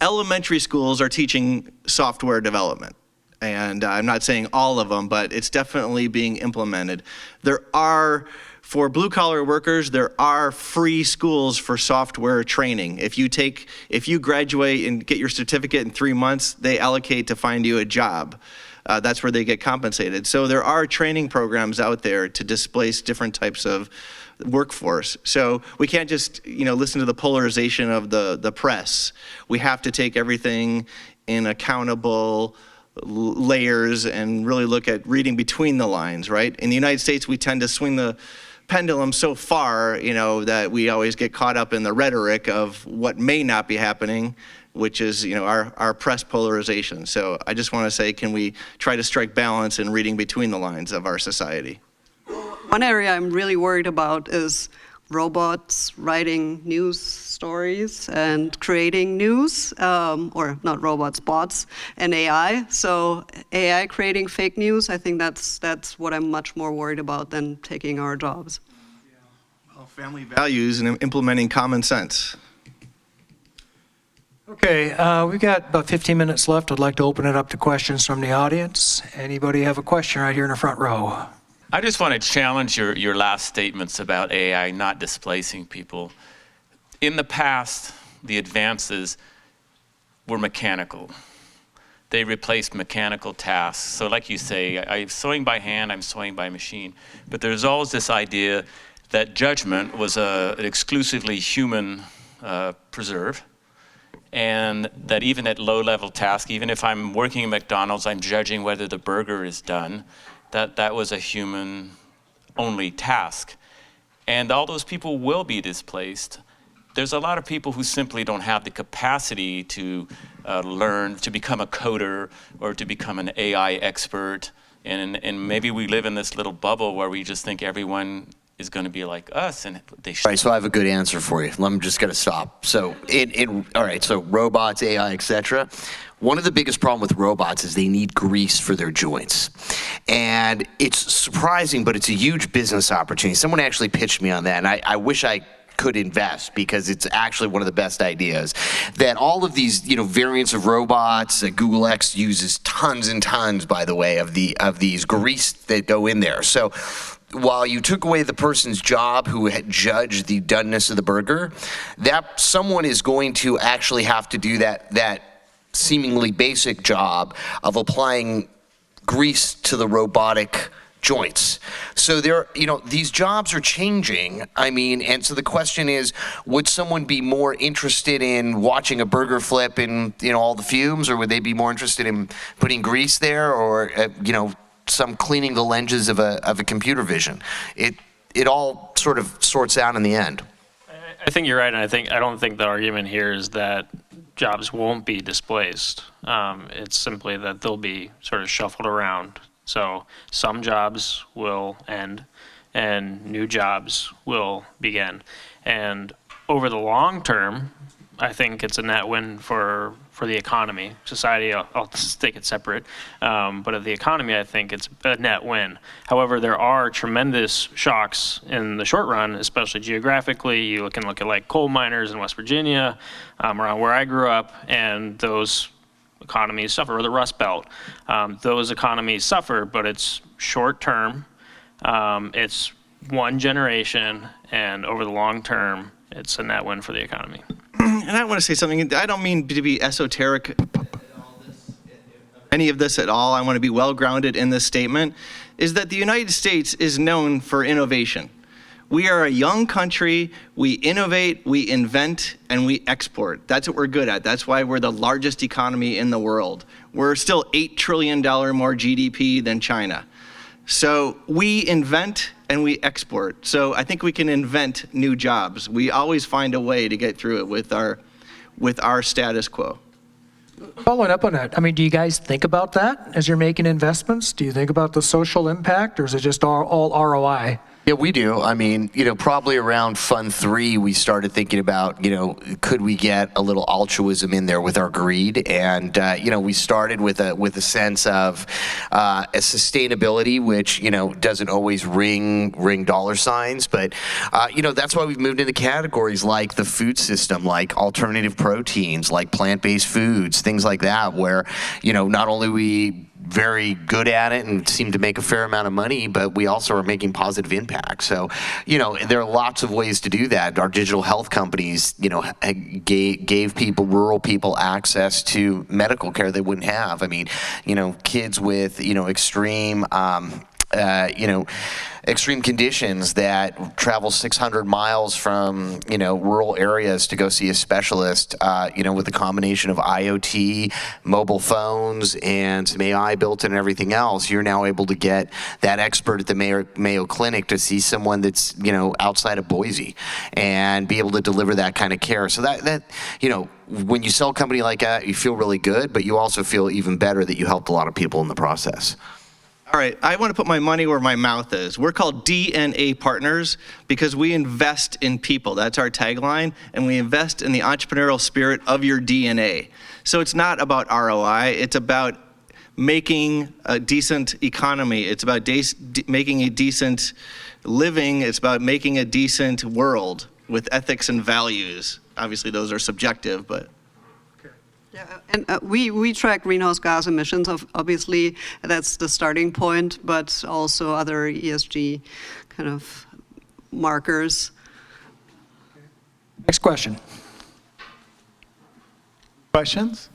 elementary schools are teaching software development. And I'm not saying all of them, but it's definitely being implemented. For blue-collar workers, there are free schools for software training. If you graduate and get your certificate in 3 months, they allocate to find you a job. That's where they get compensated. So there are training programs out there to displace different types of workforce. So we can't just listen to the polarization of the press. We have to take everything in accountable layers and really look at reading between the lines, right? In the United States, we tend to swing the pendulum so far, that we always get caught up in the rhetoric of what may not be happening, which is, our press polarization. So I just want to say, can we try to strike balance in reading between the lines of our society? One area I'm really worried about is robots writing news stories and creating news, or not robots, bots, and AI. So AI creating fake news, I think that's what I'm much more worried about than taking our jobs. Well, family values and implementing common sense. Okay, we've got about 15 minutes left. I'd like to open it up to questions from the audience. Anybody have a question right here in the front row? I just want to challenge your last statements about AI not displacing people. In the past, the advances were mechanical. They replaced mechanical tasks. So like you say, I'm sewing by hand, I'm sewing by machine. But there's always this idea that judgment was an exclusively human preserve, and that even at low-level tasks, even if I'm working at McDonald's, I'm judging whether the burger is done. That was a human-only task. And all those people will be displaced. There's a lot of people who simply don't have the capacity to learn, to become a coder or to become an AI expert. And maybe we live in this little bubble where we just think everyone is going to be like us, and they should. All right, so I have a good answer for you. I'm just going to stop. So, all right, so robots, AI, etc. One of the biggest problems with robots is they need grease for their joints. And it's surprising, but it's a huge business opportunity. Someone actually pitched me on that, and I wish I could invest because it's actually one of the best ideas. That all of these, variants of robots, Google X uses tons and tons, by the way, of these grease that go in there. So while you took away the person's job who had judged the doneness of the burger, that someone is going to actually have to do that seemingly basic job of applying grease to the robotic joints. So these jobs are changing. I mean, and so the question is, would someone be more interested in watching a burger flip in, all the fumes, or would they be more interested in putting grease there, or, some cleaning the lenses of a computer vision? It all sort of sorts out in the end. I think you're right, and I don't think the argument here is that jobs won't be displaced. It's simply that they'll be sort of shuffled around. So some jobs will end and new jobs will begin. And over the long term, I think it's a net win for the economy. Society, I'll just take it separate. But of the economy, I think it's a net win. However, there are tremendous shocks in the short run, especially geographically. You can look at like coal miners in West Virginia, around where I grew up, and those economies suffer, or the Rust Belt. Those economies suffer, but it's short term. It's one generation, and over the long term, it's a net win for the economy. And I want to say something. I don't mean to be esoteric any of this at all. I want to be well grounded in this statement, is that the United States is known for innovation. We are a young country. We innovate, we invent, and we export. That's what we're good at. That's why we're the largest economy in the world. We're still $8 trillion more GDP than China. So we invent and we export. So I think we can invent new jobs. We always find a way to get through it with our status quo. Following up on that, I mean, do you guys think about that as you're making investments? Do you think about the social impact, or is it just all ROI? Yeah, we do. I mean, probably around Fund 3, we started thinking about, could we get a little altruism in there with our greed? And, we started with a sense of a sustainability, which, doesn't always ring dollar signs. But, that's why we've moved into categories like the food system, like alternative proteins, like plant-based foods, things like that, where, not only we very good at it and seem to make a fair amount of money, but we also are making positive impact. So, there are lots of ways to do that. Our digital health companies, gave rural people access to medical care they wouldn't have. I mean, kids with, extreme conditions that travel 600 miles from, rural areas to go see a specialist, with a combination of IoT, mobile phones, and some AI built in and everything else, you're now able to get that expert at the Mayo Clinic to see someone that's, outside of Boise and be able to deliver that kind of care. So that when you sell a company like that, you feel really good, but you also feel even better that you helped a lot of people in the process. All right, I want to put my money where my mouth is. We're called DNA Partners because we invest in people. That's our tagline, and we invest in the entrepreneurial spirit of your DNA. So it's not about ROI. It's about making a decent economy. It's about making a decent living. It's about making a decent world with ethics and values. Obviously, those are subjective, but... Yeah, and we track greenhouse gas emissions. Obviously, that's the starting point, but also other ESG kind of markers. Next question. Questions?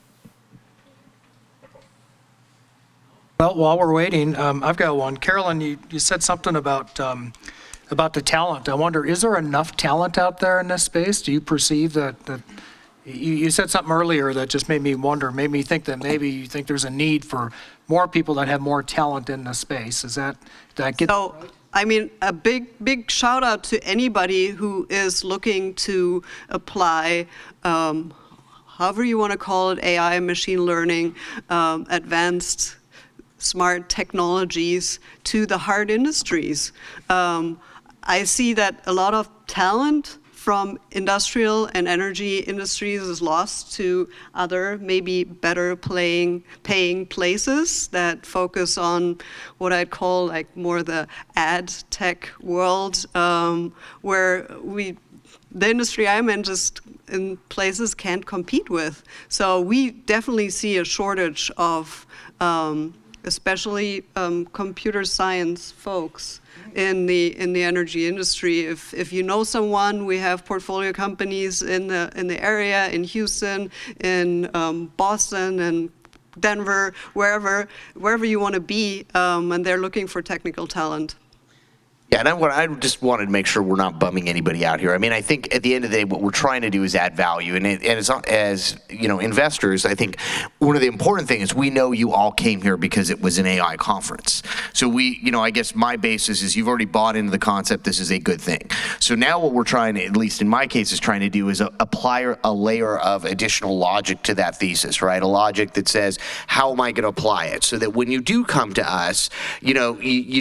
Well, while we're waiting, I've got one. Carolyn, you said something about the talent. I wonder, is there enough talent out there in this space? Do you perceive that you said something earlier that just made me wonder, made me think that maybe you think there's a need for more people that have more talent in the space. Did that get so, right? I mean, a big shout out to anybody who is looking to apply, however you want to call it, AI, machine learning, advanced smart technologies to the hard industries. I see that a lot of talent from industrial and energy industries is lost to other, maybe better paying places that focus on what I'd call like more the ad tech world, where the industry I'm in just in places can't compete with. So we definitely see a shortage of especially computer science folks in the energy industry. If you know someone, we have portfolio companies in the area, in Houston, in Boston, and Denver, wherever you want to be, and they're looking for technical talent. Yeah, and I just wanted to make sure we're not bumming anybody out here. I mean, I think at the end of the day, what we're trying to do is add value. And as you know, investors, I think one of the important things is we know you all came here because it was an AI conference. So I guess my basis is you've already bought into the concept. This is a good thing. So now what we're trying to, at least in my case, is trying to do is apply a layer of additional logic to that thesis, right? A logic that says, how am I going to apply it? So that when you do come to us, you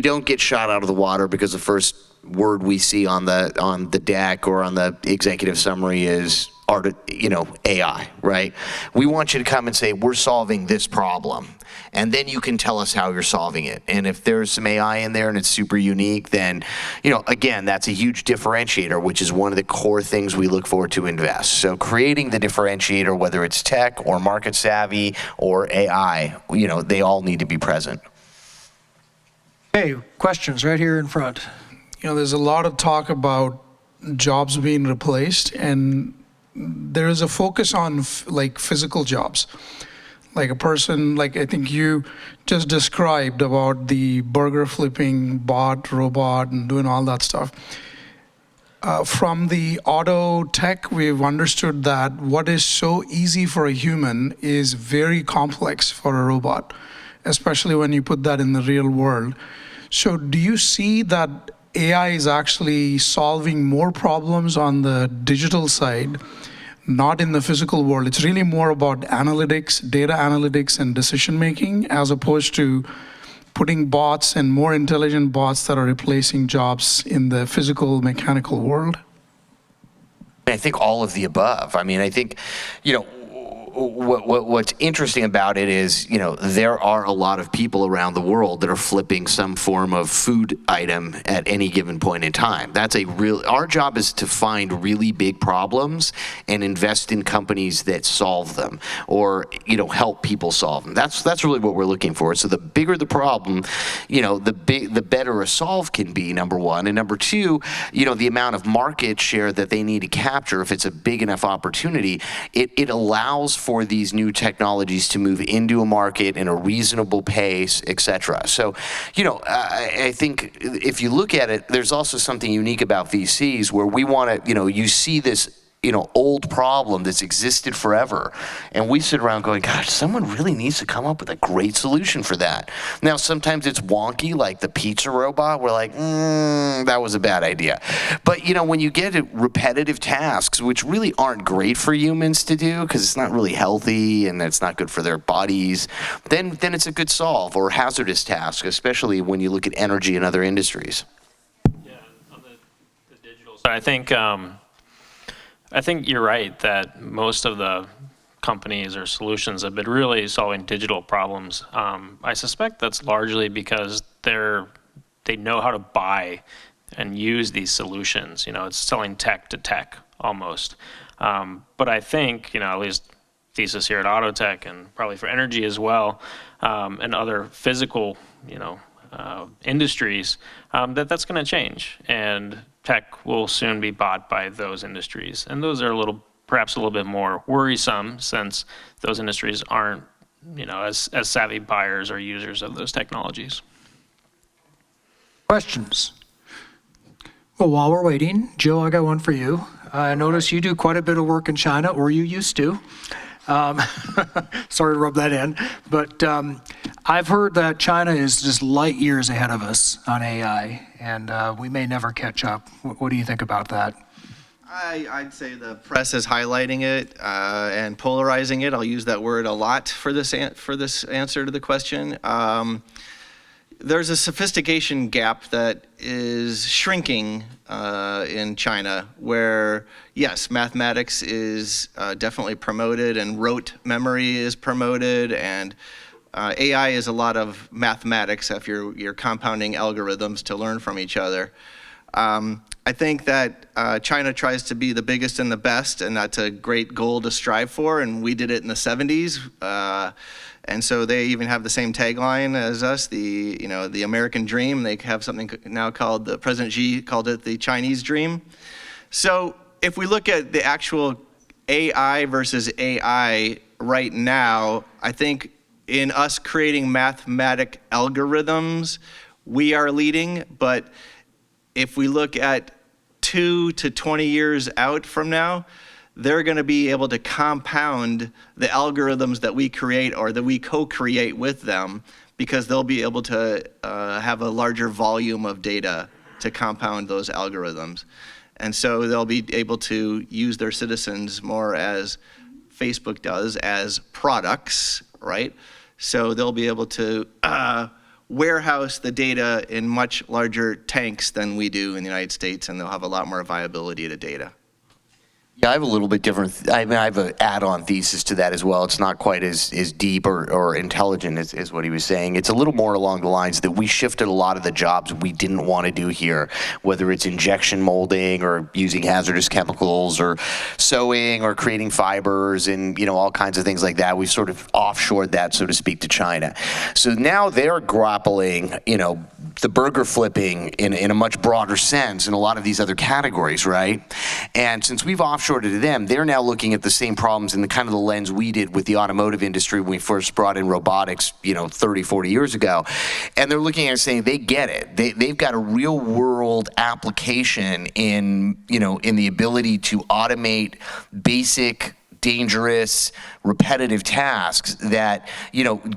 don't get shot out of the water because the first word we see on the deck or on the executive summary is AI, right? We want you to come and say, we're solving this problem. And then you can tell us how you're solving it. And if there's some AI in there and it's super unique, then, again, that's a huge differentiator, which is one of the core things we look for to invest. So creating the differentiator, whether it's tech or market savvy or AI, they all need to be present. Hey, questions right here in front. There's a lot of talk about jobs being replaced, and there is a focus on physical jobs. Like a person, like I think you just described about the burger flipping robot, and doing all that stuff. From the auto tech, we've understood that what is so easy for a human is very complex for a robot, especially when you put that in the real world. So do you see that AI is actually solving more problems on the digital side, not in the physical world? It's really more about analytics, data analytics, and decision making, as opposed to putting bots and more intelligent bots that are replacing jobs in the physical, mechanical world? I think all of the above. I mean, I think, what's interesting about it is, there are a lot of people around the world that are flipping some form of food item at any given point in time. Our job is to find really big problems and invest in companies that solve them, or, help people solve them. That's really what we're looking for. So the bigger the problem, the better a solve can be, number one. And number two, the amount of market share that they need to capture, if it's a big enough opportunity, it allows for these new technologies to move into a market in a reasonable pace, et cetera. So, I think if you look at it, there's also something unique about VCs where we want to, you see this old problem that's existed forever. And we sit around going, gosh, someone really needs to come up with a great solution for that. Now, sometimes it's wonky, like the pizza robot. We're like, that was a bad idea. But, when you get repetitive tasks, which really aren't great for humans to do because it's not really healthy and it's not good for their bodies, then it's a good solve, or hazardous task, especially when you look at energy and other industries. Yeah, on the digital side, I think you're right that most of the companies or solutions have been really solving digital problems. I suspect that's largely because they know how to buy and use these solutions. It's selling tech to tech almost. But I think, at least thesis here at Autotech and probably for energy as well, and other physical, industries, that's going to change. And tech will soon be bought by those industries. And those are perhaps a little bit more worrisome, since those industries aren't, as savvy buyers or users of those technologies. Questions? Well, while we're waiting, Joe, I got one for you. I notice you do quite a bit of work in China, or you used to. Sorry to rub that in, but I've heard that China is just light years ahead of us on AI, and we may never catch up. What do you think about that? I'd say the press is highlighting it and polarizing it. I'll use that word a lot for this answer to the question. There's a sophistication gap that is shrinking in China, where, yes, mathematics is definitely promoted, and rote memory is promoted, and AI is a lot of mathematics if you're compounding algorithms to learn from each other. I think that China tries to be the biggest and the best, and that's a great goal to strive for, and we did it in the 70s. And so they even have the same tagline as us, the American dream. They have something now called, President Xi called it the Chinese dream. So if we look at the actual AI versus AI right now, I think in us creating mathematic algorithms, we are leading. But if we look at 2 to 20 years out from now, they're going to be able to compound the algorithms that we create or that we co-create with them, because they'll be able to have a larger volume of data to compound those algorithms. And so they'll be able to use their citizens more as Facebook does, as products, right? So they'll be able to warehouse the data in much larger tanks than we do in the United States, and they'll have a lot more viability to data. Yeah, I have a little bit different, I have an add-on thesis to that as well. It's not quite as deep or intelligent as what he was saying. It's a little more along the lines that we shifted a lot of the jobs we didn't want to do here, whether it's injection molding or using hazardous chemicals or sewing or creating fibers and, all kinds of things like that. We've sort of offshored that, so to speak, to China. So now they're grappling, the burger flipping in a much broader sense in a lot of these other categories, right? And since we've offshored it to them, they're now looking at the same problems in the kind of the lens we did with the automotive industry when we first brought in robotics, 30, 40 years ago. And they're looking at it saying they get it. They've got a real world application in the ability to automate basic, dangerous, repetitive tasks that,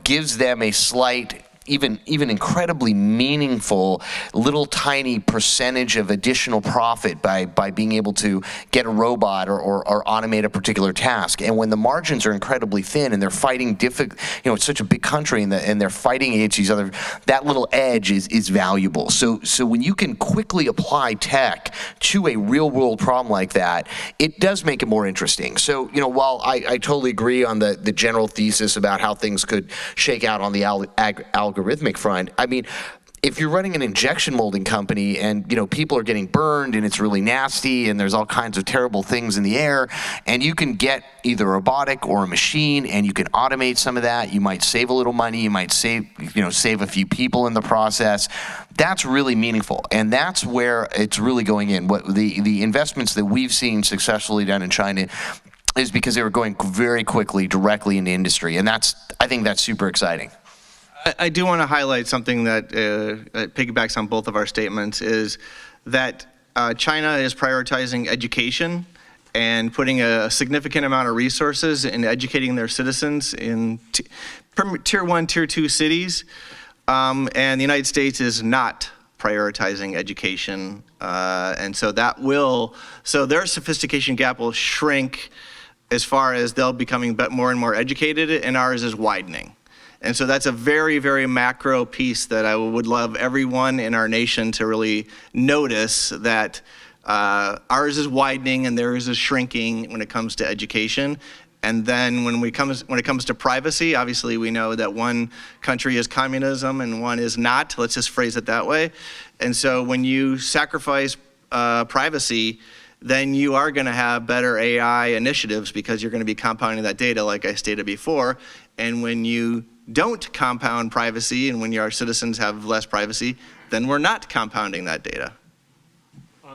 gives them a slight, even incredibly meaningful little tiny percentage of additional profit by being able to get a robot or automate a particular task. And when the margins are incredibly thin and they're fighting it's such a big country and they're fighting against each other, that little edge is valuable. So when you can quickly apply tech to a real world problem like that, it does make it more interesting. So, while I totally agree on the general thesis about how things could shake out on the algorithmic front, if you're running an injection molding company and people are getting burned and it's really nasty and there's all kinds of terrible things in the air, and you can get either a robotic or a machine and you can automate some of that, you might save a little money, you might save a few people in the process. That's really meaningful, and that's where it's really going in. What the investments that we've seen successfully done in China is because they were going very quickly directly into industry, and I think that's super exciting. I do want to highlight something that piggybacks on both of our statements, is that China is prioritizing education and putting a significant amount of resources in educating their citizens in tier 1, tier 2 cities. And the United States is not prioritizing education. And so their sophistication gap will shrink as far as they'll becoming more and more educated, and ours is widening. And so that's a very, very macro piece that I would love everyone in our nation to really notice, that ours is widening and theirs is shrinking when it comes to education. And then when it comes to privacy, obviously we know that one country is communism and one is not. Let's just phrase it that way. And so when you sacrifice privacy, then you are going to have better AI initiatives, because you're going to be compounding that data, like I stated before. And when you don't compound privacy, and when our citizens have less privacy, then we're not compounding that data.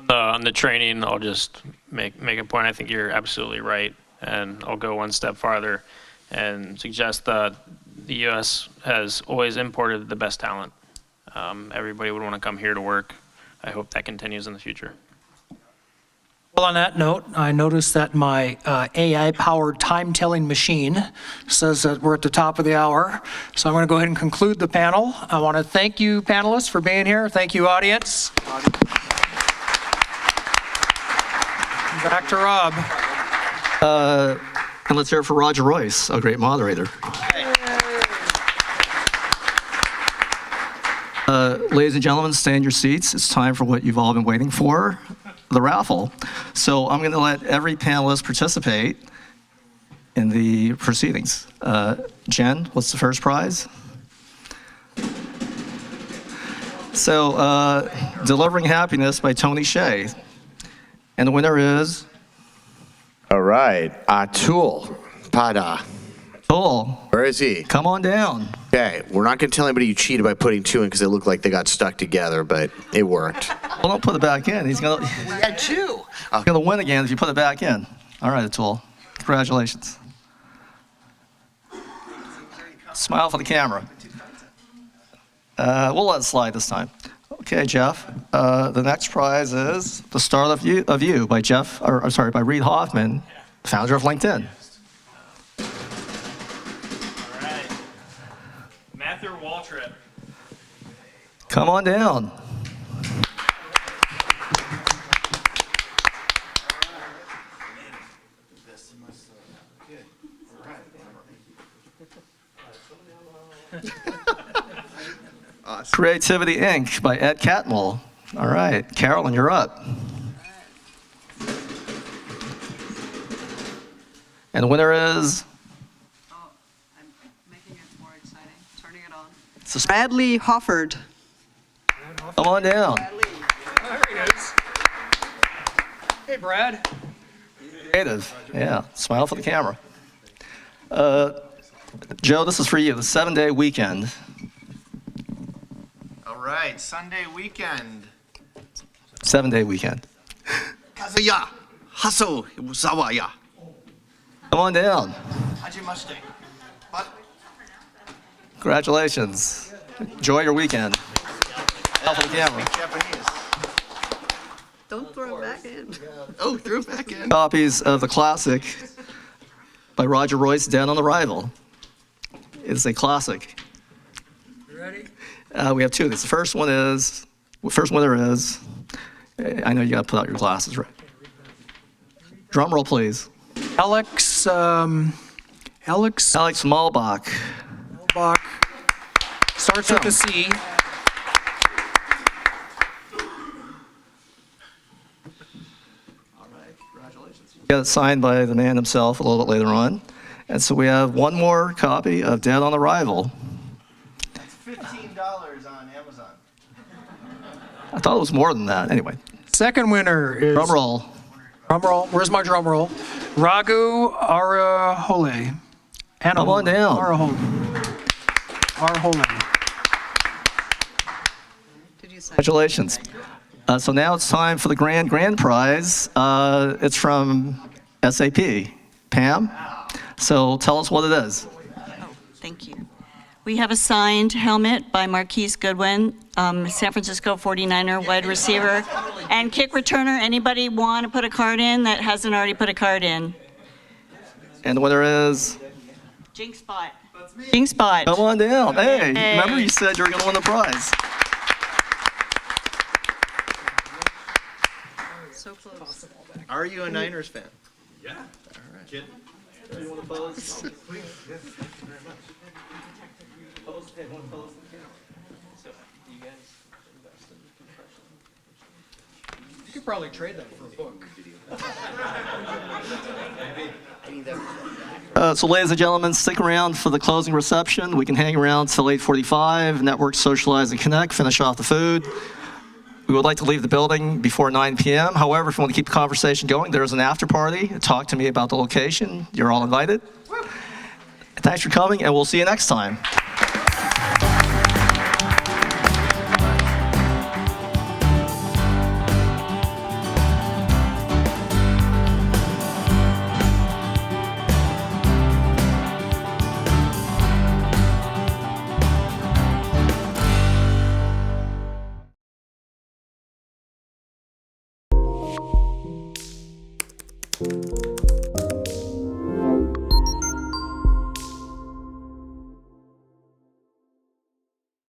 On the training, I'll just make a point. I think you're absolutely right, and I'll go one step farther and suggest that the U.S. has always imported the best talent. Everybody would want to come here to work. I hope that continues in the future. Well, on that note, I noticed that my AI-powered time-telling machine says that we're at the top of the hour. So I'm going to go ahead and conclude the panel. I want to thank you, panelists, for being here. Thank you, audience. Back to Rob. And let's hear it for Roger Royce, a great moderator. Ladies and gentlemen, stay in your seats. It's time for what you've all been waiting for, the raffle. So I'm going to let every panelist participate in the proceedings. Jen, what's the first prize? So, Delivering Happiness by Tony Hsieh. And the winner is? All right, Atul Pada. Cool. Where is he? Come on down. Okay, we're not going to tell anybody you cheated by putting 2 in because it looked like they got stuck together, but it worked. Well, don't put it back in. He's gonna Yeah, 2. win again if you put it back in. All right, Atul. Congratulations. Smile for the camera. We'll let it slide this time. Okay, Jeff. The next prize is The Start of You by by Reid Hoffman, founder of LinkedIn. All right. Matthew Waltrip. Come on down. Creativity Inc. by Ed Catmull. All right, Carolyn, you're up. And the winner is Oh, I'm making it more exciting. Turning it on. Bradley Hofford. Come on down. There he is. Hey, Brad. Creative. Yeah, smile for the camera. Joe, this is for you. The 7-day weekend. All right, Sunday weekend. 7-day weekend. Kazuya, Haso, Zawaya. Come on down. Hajimashite. Congratulations. Enjoy your weekend. Smile for the camera. Japanese. Don't throw it back in. Oh, threw it back in. Copies of the classic by Roger Royce, Dead on Arrival. It's a classic. You ready? We have 2 of these. The first winner is, I know you got to put out your glasses, right? Drum roll, please. Alex Alex Malbach. Bach. Starts with a C. Got it signed by the man himself a little bit later on. And so we have one more copy of Dead on Arrival. That's $15 on Amazon. I thought it was more than that. Anyway, Second winner is. drum roll. Drum roll. Where's my drum roll? Raghu Arahole. Come on down. Arahole. Did you say? Congratulations. So now it's time for the grand prize. It's from SAP. Pam? So tell us what it is. Oh, thank you. We have a signed helmet by Marquise Goodwin, San Francisco 49er wide receiver, and kick returner. Anybody want to put a card in that hasn't already put a card in? And the winner is? Jinx Spot. Jinx Spot. Come on down. Hey, Hey. remember you said you were going to win the prize. So close. Are you a Niners fan? You could probably trade that for a book. So ladies and gentlemen, stick around for the closing reception. We can hang around till 8:45, network, socialize, and connect, finish off the food. We would like to leave the building before 9 p.m. However, if you want to keep the conversation going, there's an after party. Talk to me about the location. You're all invited. Thanks for coming, and we'll see you next time. Thank you.